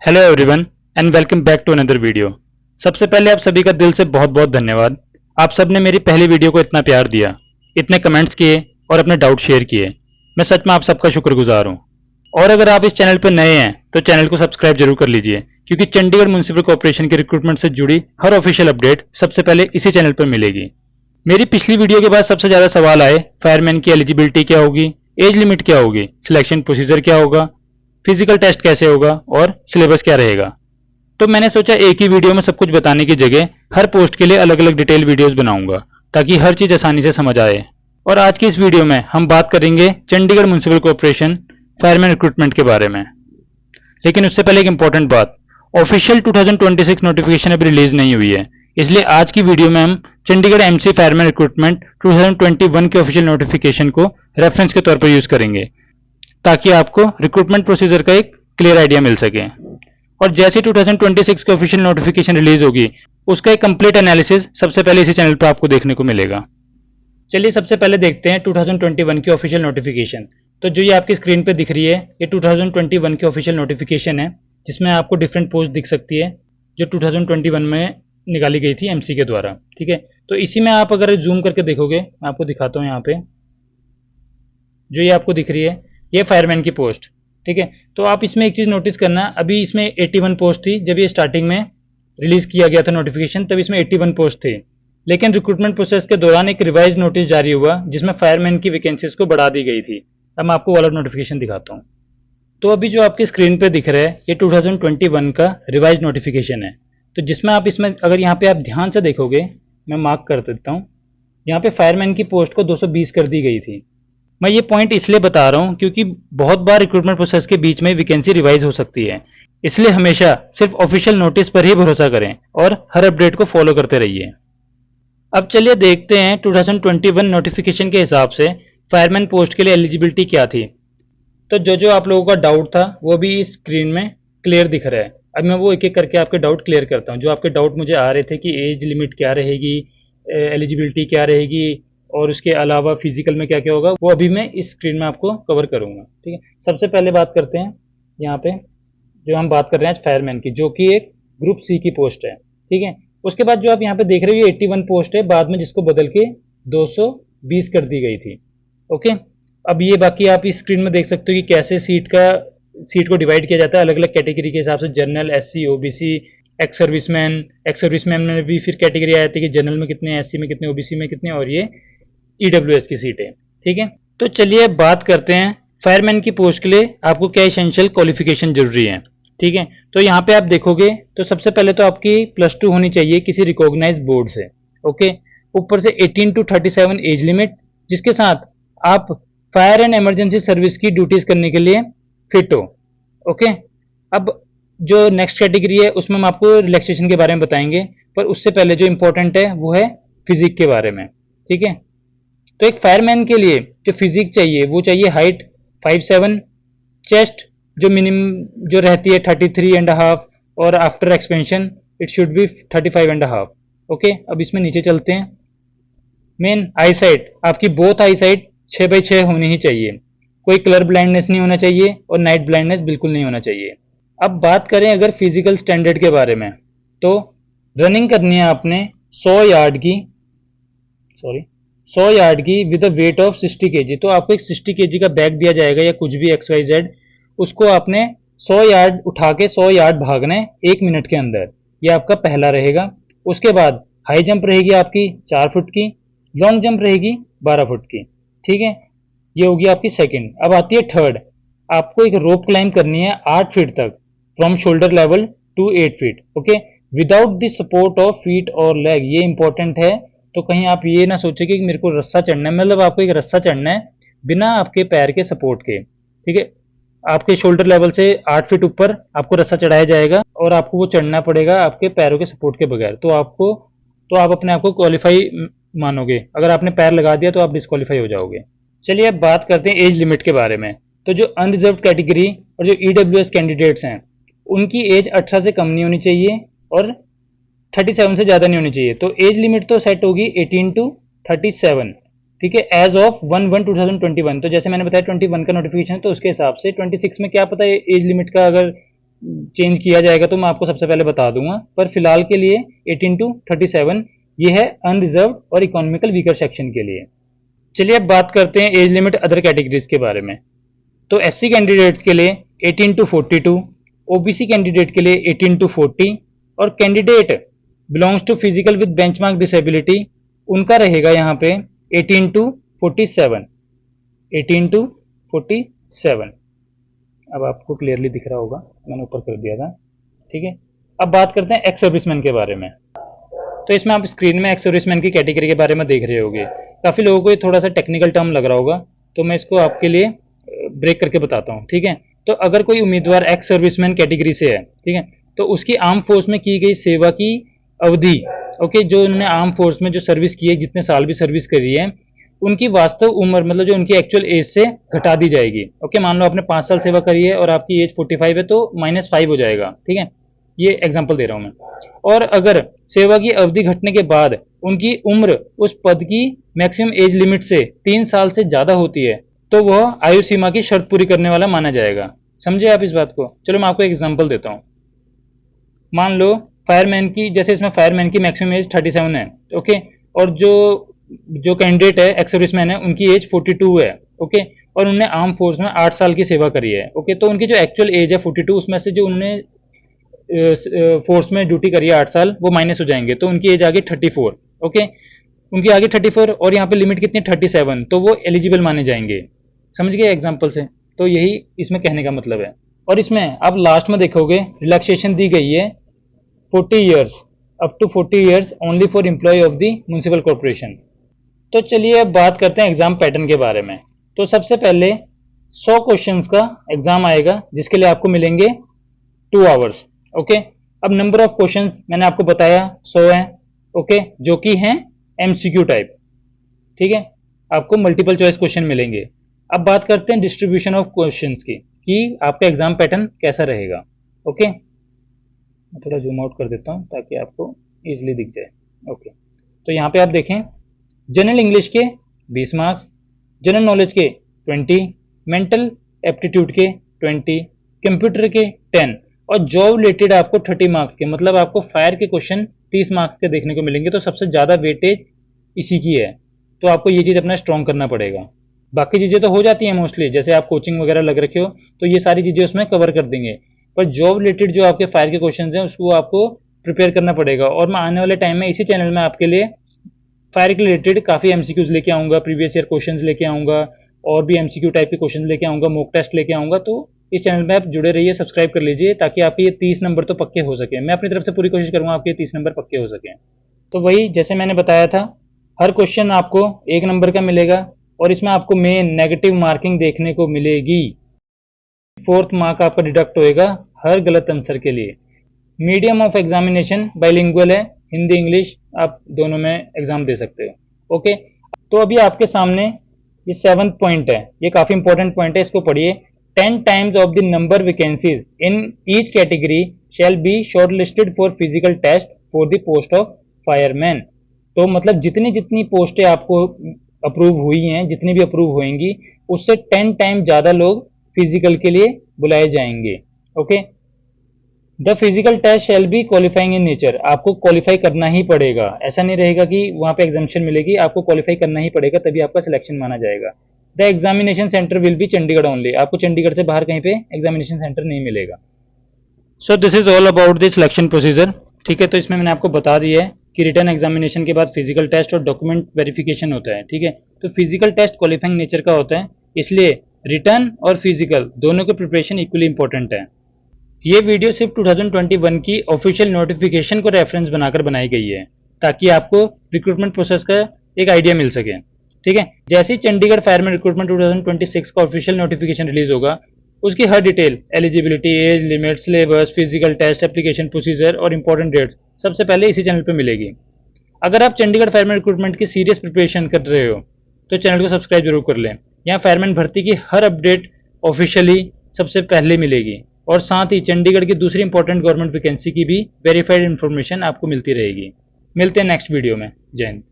Hello everyone and welcome back to another video. सबसे पहले आप सभी का दिल से बहुत बहुत धन्यवाद। आप सब ने मेरी पहली वीडियो को इतना प्यार दिया, इतने कमेंट्स किए और अपने डाउट शेयर किए। मैं सच में आप सबका शुक्रगुजार हूँ। और अगर आप इस चैनल पर नए हैं तो चैनल को सब्सक्राइब जरूर कर लीजिए, क्योंकि चंडीगढ़ म्युनिसिपल कॉर्पोरेशन के रिक्रूटमेंट से जुड़ी हर ऑफिशियल अपडेट सबसे पहले इसी चैनल पर मिलेगी। मेरी पिछली वीडियो के बाद सबसे ज्यादा सवाल आए, फायरमैन की एलिजिबिलिटी क्या होगी, एज लिमिट क्या होगी, सिलेक्शन प्रोसीजर क्या होगा, फिजिकल टेस्ट कैसे होगा और सिलेबस क्या रहेगा। तो मैंने सोचा एक ही वीडियो में सब कुछ बताने की जगह हर पोस्ट के लिए अलग अलग डिटेल वीडियोस बनाऊंगा, ताकि हर चीज आसानी से समझ आए। और आज की इस वीडियो में हम बात करेंगे Chandigarh municipal corporation fireman recruitment के बारे में। लेकिन उससे पहले एक इंपॉर्टेंट बात, ऑफिशियल 2026 नोटिफिकेशन अभी रिलीज नहीं हुई है, इसलिए आज की वीडियो में हम चंडीगढ़ एमसी फायरमैन रिक्रूटमेंट 2021 के ऑफिशियल नोटिफिकेशन को रेफरेंस के तौर पर यूज करेंगे, ताकि आपको रिक्रूटमेंट प्रोसीजर का एक क्लियर आइडिया मिल सके। और जैसे 2026 की ऑफिशियल नोटिफिकेशन रिलीज होगी, उसका एक कंप्लीट एनालिसिस सबसे पहले इसी चैनल पर आपको देखने को मिलेगा। चलिए सबसे पहले देखते हैं 2021 की ऑफिशियल नोटिफिकेशन। तो जो ये आपकी स्क्रीन पे दिख रही है, ये 2021 की ऑफिशियल नोटिफिकेशन है, जिसमें आपको डिफरेंट पोस्ट दिख सकती है जो 2021 में निकाली गई थी एमसी के द्वारा। ठीक है, तो इसी में आप अगर जूम करके देखोगे, मैं आपको दिखाता हूँ यहाँ पे, जो ये आपको दिख रही है ये फायरमैन की पोस्ट। ठीक है, तो आप इसमें एक चीज नोटिस करना, अभी इसमें 81 पोस्ट थी जब ये स्टार्टिंग में रिलीज किया गया था नोटिफिकेशन, तब इसमें 81 पोस्ट थे। लेकिन रिक्रूटमेंट प्रोसेस के दौरान एक रिवाइज नोटिस जारी हुआ जिसमें फायरमैन की वैकेंसीज को बढ़ा दी गई थी। अब मैं आपको वाला नोटिफिकेशन दिखाता हूँ। तो अभी जो आपकी स्क्रीन पे दिख रहा है ये 2021 का रिवाइज नोटिफिकेशन है। तो जिसमें आप इसमें अगर यहाँ पे आप ध्यान से देखोगे, मैं मार्क कर देता हूँ, यहाँ पे फायरमैन की पोस्ट को 220 कर दी गई थी। मैं ये पॉइंट इसलिए बता रहा हूं क्योंकि बहुत बार रिक्रूटमेंट प्रोसेस के बीच में वैकेंसी रिवाइज हो सकती है, इसलिए हमेशा सिर्फ ऑफिशियल नोटिस पर ही भरोसा करें और हर अपडेट को फॉलो करते रहिए। अब चलिए देखते हैं 2021 नोटिफिकेशन के हिसाब से फायरमैन पोस्ट के लिए एलिजिबिलिटी क्या थी। तो जो जो आप लोगों का डाउट था वो भी इस स्क्रीन में क्लियर दिख रहा है। अब मैं वो एक एक करके आपके डाउट क्लियर करता हूँ। जो आपके डाउट मुझे आ रहे थे कि एज लिमिट क्या रहेगी, एलिजिबिलिटी क्या रहेगी और उसके अलावा फिजिकल में क्या क्या होगा, वो अभी मैं इस स्क्रीन में आपको कवर करूंगा। ठीक है, सबसे पहले बात करते हैं यहाँ पे, जो हम बात कर रहे हैं आज फायरमैन की, जो कि एक ग्रुप सी की पोस्ट है। ठीक है, उसके बाद जो आप यहाँ पे देख रहे हो ये 81 पोस्ट है, बाद में जिसको बदल के 220 कर दी गई थी। ओके, अब ये बाकी आप इस स्क्रीन में देख सकते हो कि कैसे सीट को डिवाइड किया जाता है अलग अलग कैटेगरी के हिसाब से, general, SC, OBC, ex serviceman में भी फिर कैटेगरी आ जाती है कि जनरल में कितने, एससी में कितने, ओबीसी में कितने, और ये ईडब्ल्यूएस की सीट है। ठीक है, तो चलिए अब बात करते हैं फायरमैन की पोस्ट के लिए आपको क्या एसेंशियल क्वालिफिकेशन जरूरी है। ठीक है, तो यहाँ पे आप देखोगे तो सबसे पहले तो आपकी +2 होनी चाहिए किसी रिकॉग्नाइज बोर्ड से। ओके, ऊपर से 18 to 37 एज लिमिट, जिसके साथ आप फायर एंड इमरजेंसी सर्विस की ड्यूटीज करने के लिए फिट हो। ओके, अब जो नेक्स्ट कैटेगरी है उसमें हम आपको रिलैक्सेशन के बारे में बताएंगे, पर उससे पहले जो इंपॉर्टेंट है वो है फिजिक के बारे में। ठीक है, तो एक फायरमैन के लिए जो फिजिक चाहिए वो चाहिए हाइट 5'7", चेस्ट जो मिनिमम जो रहती है 33.5, और after expansion it should be 35.5। Okay, अब इसमें नीचे चलते हैं। मेन आई साइट, आपकी बोथ आई साइट 6/6 होनी ही चाहिए, कोई कलर ब्लाइंडनेस नहीं होना चाहिए और नाइट ब्लाइंडनेस बिल्कुल नहीं होना चाहिए। अब बात करें अगर फिजिकल स्टैंडर्ड के बारे में, तो रनिंग करनी है आपने 100 यार्ड की with a weight of 60 kg। तो आपको एक 60 kg का बैग दिया जाएगा या कुछ भी XYZ, उसको आपने 100 यार्ड उठा के 100 यार्ड भागना है 1 मिनट के अंदर। ये आपका पहला रहेगा। उसके बाद हाई जंप रहेगी आपकी 4 फुट की, लॉन्ग जंप रहेगी 12 फुट की। ठीक है, ये होगी आपकी सेकंड। अब आती है थर्ड, आपको एक रोप क्लाइंब करनी है 8 फीट तक, from shoulder level to 8 feet. Okay, without the support of feet और लेग, ये इंपॉर्टेंट है। तो कहीं आप ये ना सोचे कि मेरे को रस्सा चढ़ना है, मतलब आपको एक रस्सा चढ़ना है बिना आपके पैर के सपोर्ट के। ठीक है, आपके शोल्डर लेवल से 8 फीट ऊपर आपको रस्सा चढ़ाया जाएगा और आपको वो चढ़ना पड़ेगा आपके पैरों के सपोर्ट के बगैर। तो आप अपने आप को क्वालिफाई मानोगे, अगर आपने पैर लगा दिया तो आप डिस्क्वालीफाई हो जाओगे। चलिए अब बात करते हैं एज लिमिट के बारे में। तो जो अनरिजर्व कैटेगरी और जो ईडब्ल्यूएस कैंडिडेट्स हैं उनकी एज 18 से कम नहीं होनी चाहिए और 37 से ज्यादा नहीं होनी चाहिए। तो एज लिमिट तो सेट होगी 18 to 37। ठीक है, एज ऑफ 1/1/2021। तो जैसे मैंने बताया 21 का नोटिफिकेशन है, तो उसके हिसाब से 26 में क्या पता है एज लिमिट का अगर चेंज किया जाएगा तो मैं आपको सबसे पहले बता दूंगा, पर फिलहाल के लिए 18 to 37 ये है अनरिजर्व्ड और इकोनॉमिकल वीकर सेक्शन के लिए। चलिए अब बात करते हैं एज लिमिट अदर कैटेगरीज के बारे में। तो एससी कैंडिडेट्स के लिए 18 to 42, ओबीसी कैंडिडेट के लिए 18 to 40 और candidate belongs to physical with benchmark disability उनका रहेगा यहाँ पे 18 to 47, 18 to 47। अब आपको क्लियरली दिख रहा होगा, मैंने ऊपर कर दिया था, ठीक है। अब बात करते हैं एक्स सर्विसमैन के बारे में। तो इसमें आप स्क्रीन में एक्स सर्विसमैन की कैटेगरी के बारे में देख रहे होंगे। काफ़ी लोगों को ये थोड़ा सा टेक्निकल टर्म लग रहा होगा, तो मैं इसको आपके लिए ब्रेक करके बताता हूँ, ठीक है। तो अगर कोई उम्मीदवार एक्स सर्विसमैन कैटेगरी से है, ठीक है, तो उसकी आर्म फोर्स में की गई सेवा की अवधि, ओके, जो उन्होंने आर्म फोर्स में जो सर्विस की है, जितने साल भी सर्विस करी है, उनकी वास्तव उम्र मतलब जो उनकी एक्चुअल एज से घटा दी जाएगी। ओके, मान लो आपने 5 साल सेवा करी है और आपकी एज 45 है तो -5 हो जाएगा, ठीक है। ये एग्जांपल दे रहा हूं मैं। और अगर सेवा की अवधि घटने के बाद उनकी उम्र उस पद की मैक्सिमम एज लिमिट से 3 साल से ज्यादा होती है तो वह आयु सीमा की शर्त पूरी करने वाला माना जाएगा। समझे आप इस बात को? चलो मैं आपको एक एग्जाम्पल देता हूँ। मान लो फायरमैन की, जैसे इसमें फायरमैन की मैक्सिमम एज 37 है, ओके, और जो कैंडिडेट है एक्स सर्विसमैन है उनकी एज 42 है, ओके, और उन्होंने आर्म फोर्स में 8 साल की सेवा करी है, ओके। तो उनकी जो एक्चुअल एज है 42, उसमें से जो उन्होंने फोर्स में ड्यूटी करी है 8 साल, वो माइनस हो जाएंगे, तो उनकी एज आ गई 34, ओके। उनकी आगे 34 और यहाँ पे लिमिट कितनी 37, तो वो एलिजिबल माने जाएंगे। समझ गए एग्जाम्पल से? तो यही इसमें कहने का मतलब है। और इसमें आप लास्ट में देखोगे रिलैक्सेशन दी गई है 40 years, up to 40 years only for employ of the municipal corporation. तो चलिए अब बात करते हैं एग्जाम पैटर्न के बारे में। तो सबसे पहले 100 क्वेश्चंस का एग्जाम आएगा जिसके लिए आपको मिलेंगे 2 आवर्स, ओके। अब नंबर ऑफ क्वेश्चंस मैंने आपको बताया 100 है, ओके, जो कि हैं एमसीक्यू टाइप, ठीक है। आपको मल्टीपल चॉइस क्वेश्चन मिलेंगे। अब बात करते हैं डिस्ट्रीब्यूशन ऑफ क्वेश्चंस की, कि आपका एग्जाम पैटर्न कैसा रहेगा, ओके। मैं थोड़ा जूम आउट कर देता हूं ताकि आपको इजीली दिख जाए, ओके। तो यहाँ पे आप देखें, जनरल इंग्लिश के 20 मार्क्स, जनरल नॉलेज के 20, मेंटल एप्टीट्यूड के 20, कंप्यूटर के 10 और जॉब रिलेटेड आपको 30 मार्क्स के, मतलब आपको फायर के क्वेश्चन 30 मार्क्स के देखने को मिलेंगे। तो सबसे ज़्यादा वेटेज इसी की है, तो आपको ये चीज़ अपना स्ट्रॉन्ग करना पड़ेगा। बाकी चीज़ें तो हो जाती हैं मोस्टली, जैसे आप कोचिंग वगैरह लग रखे हो तो ये सारी चीज़ें उसमें कवर कर देंगे, पर जॉब रिलेटेड जो आपके फायर के क्वेश्चन हैं उसको आपको प्रिपेयर करना पड़ेगा। और मैं आने वाले टाइम में इसी चैनल में आपके लिए फायर के रिलेटेड काफ़ी एमसीक्यूज लेके आऊँगा, प्रीवियस ईयर क्वेश्चंस लेके आऊँगा, और भी एमसीक्यू टाइप के क्वेश्चन लेके आऊँगा, मॉक टेस्ट लेके आऊँगा। तो इस चैनल में आप जुड़े रहिए, सब्सक्राइब कर लीजिए ताकि आपके ये 30 नंबर तो पक्के हो सके। मैं अपनी तरफ से पूरी कोशिश करूँगा आपके 30 नंबर पक्के हो सकें। तो वही जैसे मैंने बताया था, हर क्वेश्चन आपको 1 नंबर का मिलेगा और इसमें आपको मेन नेगेटिव मार्किंग देखने को मिलेगी। 4th मार्क आपका डिडक्ट होएगा हर गलत आंसर के लिए। मीडियम ऑफ एग्जामिनेशन बाइलिंगुअल है, हिंदी इंग्लिश आप दोनों में एग्जाम दे सकते हो, ओके। तो अभी आपके सामने ये 7th पॉइंट है, ये काफी इंपॉर्टेंट पॉइंट है, इसको पढ़िए। 10 times of the number vacancies in each category shall be shortlisted for physical test for the post of fireman. तो मतलब जितनी जितनी पोस्टें आपको अप्रूव हुई हैं, जितनी भी अप्रूव होंगी, उससे 10 टाइम ज्यादा लोग फिजिकल के लिए बुलाए जाएंगे, okay. The physical test shall be qualifying in nature. आपको क्वालिफाई करना ही पड़ेगा, ऐसा नहीं रहेगा कि वहां पे एग्जामिशन मिलेगी, आपको क्वालिफाई करना ही पड़ेगा तभी आपका सिलेक्शन माना जाएगा। The examination centre will be Chandigarh only. आपको चंडीगढ़ से बाहर कहीं पे एग्जामिनेशन सेंटर नहीं मिलेगा। So this is all about the selection procedure, ठीक है। तो इसमें मैंने आपको बता दिया है कि रिटर्न एग्जामिनेशन के बाद फिजिकल टेस्ट और डॉक्यूमेंट वेरिफिकेशन होता है, ठीक है। तो फिजिकल टेस्ट क्वालिफाइंग नेचर का होता है, इसलिए रिटर्न और फिजिकल दोनों के प्रिपरेशन इक्वली इंपॉर्टेंट है। ये वीडियो सिर्फ 2021 की ऑफिशियल नोटिफिकेशन को रेफरेंस बनाकर बनाई गई है ताकि आपको रिक्रूटमेंट प्रोसेस का एक आइडिया मिल सके, ठीक है। जैसे ही चंडीगढ़ फायरमैन रिक्रूटमेंट 2026 का ऑफिशियल नोटिफिकेशन रिलीज होगा, उसकी हर detail, eligibility, age limit, syllabus, physical test, application procedure और इंपॉर्टेंट डेट्स सबसे पहले इसी चैनल पर मिलेगी। अगर आप चंडीगढ़ फायरमैन रिक्रूटमेंट की सीरियस प्रिपरेशन कर रहे हो तो चैनल को सब्सक्राइब जरूर कर लें। यहाँ फायरमैन भर्ती की हर अपडेट ऑफिशियली सबसे पहले मिलेगी और साथ ही चंडीगढ़ की दूसरी इंपॉर्टेंट गवर्नमेंट वैकेंसी की भी वेरीफाइड इन्फॉर्मेशन आपको मिलती रहेगी। मिलते हैं नेक्स्ट वीडियो में। जय हिंद।